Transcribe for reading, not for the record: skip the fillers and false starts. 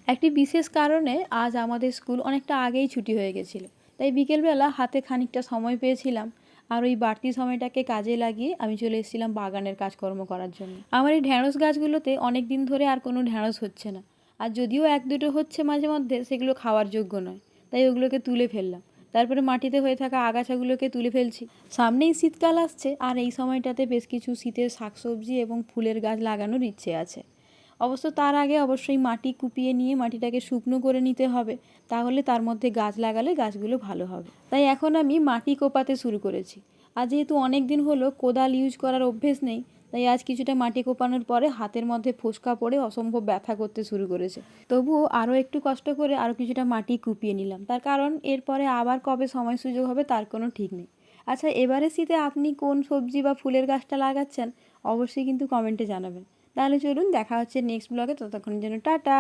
একটি বিশেষ কারণে আজ আমাদের স্কুল অনেকটা আগেই ছুটি হয়ে গেছিল, তাই বিকেলবেলা হাতে খানিকটা সময় পেয়েছিলাম। আর ওই বাড়তি সময়টাকে কাজে লাগিয়ে আমি চলে এসেছিলাম বাগানের কাজকর্ম করার জন্য। আমার এই ঢ্যাঁড়স গাছগুলোতে অনেক দিন ধরে আর কোনো ঢ্যাঁড়স হচ্ছে না, আর যদিও এক দুটো হচ্ছে মাঝে মধ্যে, সেগুলো খাওয়ার যোগ্য নয়, তাই ওগুলোকে তুলে ফেললাম। তারপরে মাটিতে হয়ে থাকা আগাছাগুলোকে তুলে ফেলছি। সামনেই শীতকাল আসছে, আর এই সময়টাতে বেশ কিছু শীতের শাকসবজি এবং ফুলের গাছ লাগানোর ইচ্ছে আছে। অবশ্য তার আগে অবশ্যই মাটি কুপিয়ে নিয়ে মাটিটাকে শুকনো করে নিতে হবে, তাহলে তার মধ্যে গাছ লাগালে গাছগুলো ভালো হবে। তাই এখন আমি মাটি কোপাতে শুরু করেছি। আর যেহেতু অনেক দিন হলো কোদাল ইউজ করার অভ্যেস নেই, তাই আজ কিছুটা মাটি কোপানোর পরে হাতের মধ্যে ফোস্কা পড়ে অসম্ভব ব্যথা করতে শুরু করেছে। তবুও আরও একটু কষ্ট করে আরও কিছুটা মাটি কুপিয়ে নিলাম, তার কারণ এরপরে আবার কবে সময় সুযোগ হবে তার কোনো ঠিক নেই। আচ্ছা, এবারে শীতে আপনি কোন সবজি বা ফুলের গাছটা লাগাচ্ছেন অবশ্যই কিন্তু কমেন্টে জানাবেন। তাহলে চলুন, দেখা হচ্ছে নেক্সট ব্লগে। ততক্ষণের জন্য টাটা।